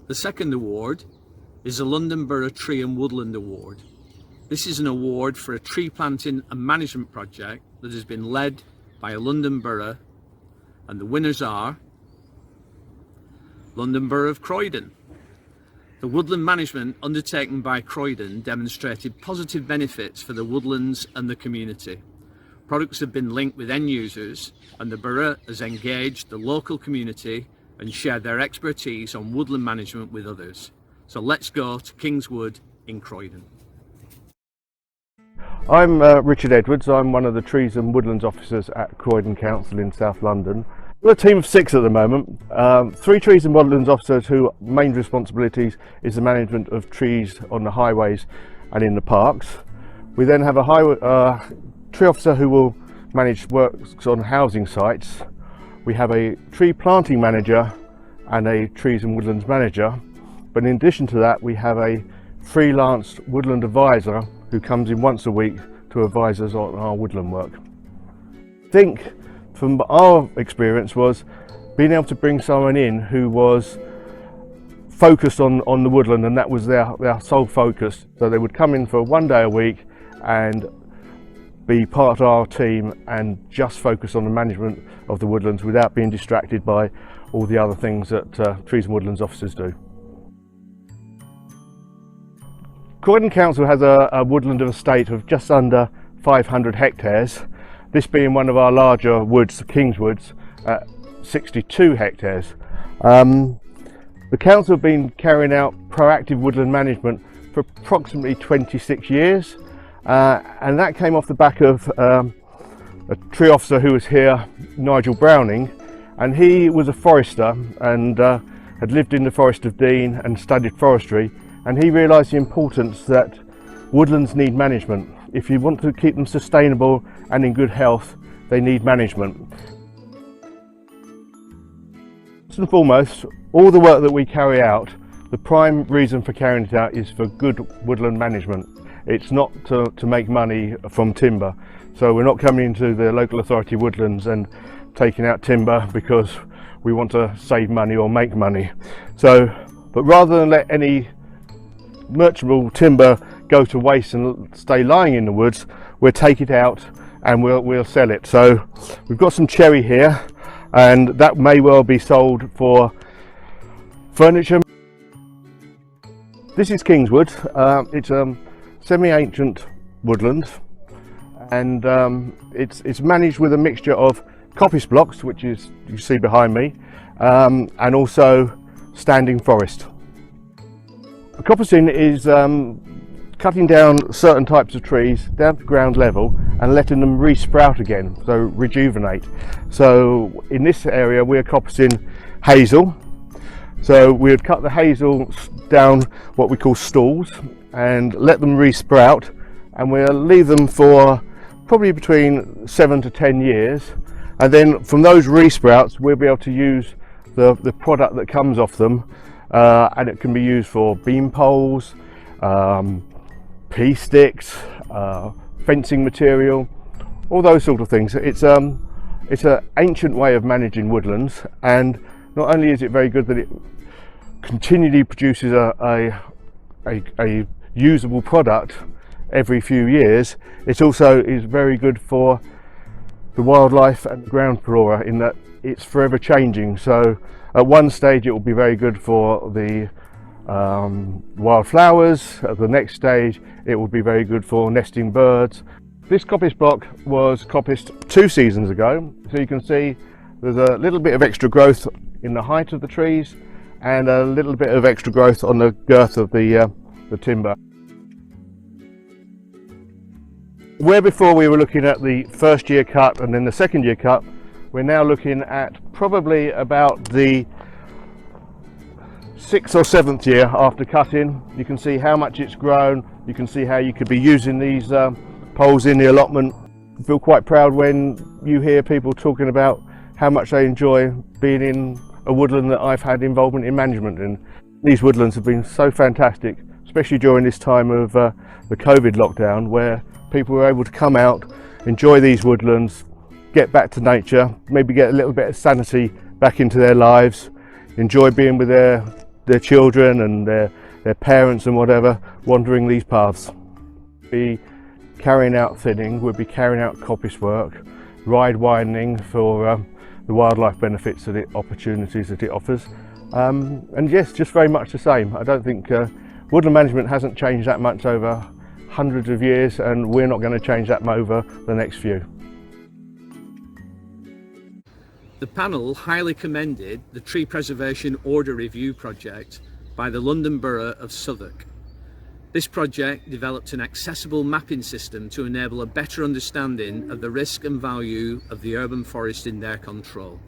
The second award is the London Borough Tree and Woodland Award. This is an award for a tree planting and management project that has been led by a London Borough, and the winners are London Borough of Croydon. The woodland management undertaken by Croydon demonstrated positive benefits for the woodlands and the community. Products have been linked with end users, and the Borough has engaged the local community and shared their expertise on woodland management with others. So let's go to Kingswood in Croydon. I'm Richard Edwards. I'm one of the Trees and Woodlands officers at Croydon Council in South London. We're a team of 6 at the moment. 3 Trees and Woodlands officers whose main responsibilities is the management of trees on the highways and in the parks. We then have a tree officer who will manage works on housing sites. We have a tree planting manager and a Trees and Woodlands manager. But in addition to that, we have a freelance woodland advisor who comes in once a week to advise us on our woodland work. I think from our experience was being able to bring someone in who was focused on the woodland, and that was their sole focus. So they would come in for 1 day a week and be part of our team and just focus on the management of the woodlands without being distracted by all the other things that Trees and Woodlands officers do. Croydon Council has a woodland estate of just under 500 hectares, this being one of our larger woods, the Kingswoods, at 62 hectares. The council have been carrying out proactive woodland management for approximately 26 years, and that came off the back of a tree officer who was here, Nigel Browning, and he was a forester and had lived in the Forest of Dean and studied forestry, and he realised the importance that woodlands need management. If you want to keep them sustainable and in good health, they need management. First and foremost, all the work that we carry out, the prime reason for carrying it out is for good woodland management. It's not to make money from timber. So we're not coming into the local authority woodlands and taking out timber because we want to save money or make money. But rather than let any merchantable timber go to waste and stay lying in the woods, we'll take it out and we'll sell it. So we've got some cherry here, and that may well be sold for furniture. This is Kingswood. It's a semi-ancient woodland, and it's managed with a mixture of coppice blocks, which is you see behind me, and also standing forest. Coppicing is cutting down certain types of trees down to ground level and letting them re-sprout again, so rejuvenate. So in this area we're coppicing hazel. So we would cut the hazel down what we call stalls and let them re-sprout, and we'll leave them for probably between 7 to 10 years, and then from those re-sprouts we'll be able to use the product that comes off them, and it can be used for beam poles, pea sticks, fencing material, all those sort of things. It's an ancient way of managing woodlands, and not only is it very good that it continually produces a usable product every few years, it also is very good for the wildlife and the ground flora in that it's forever changing. So at one stage it will be very good for the wildflowers, at the next stage it will be very good for nesting birds. This coppice block was coppiced 2 seasons ago, so you can see there's a little bit of extra growth in the height of the trees and a little bit of extra growth on the girth of the timber. Where before we were looking at the first year cut and then the second year cut, we're now looking at probably about the 6th or 7th year after cutting. You can see how much it's grown, you can see how you could be using these poles in the allotment. I feel quite proud when you hear people talking about how much they enjoy being in a woodland that I've had involvement in management in. These woodlands have been so fantastic, especially during this time of the COVID lockdown, where people were able to come out, enjoy these woodlands, get back to nature, maybe get a little bit of sanity back into their lives, enjoy being with their their children and their parents and whatever wandering these paths. Be carrying out thinning, we'll be carrying out coppice work, ride widening for the wildlife benefits and opportunities that it offers. And yes, just very much the same. I don't think woodland management hasn't changed that much over hundreds of years, and we're not going to change that over the next few. The panel highly commended the Tree Preservation Order Review project by the London Borough of Southwark. This project developed an accessible mapping system to enable a better understanding of the risk and value of the urban forest in their control.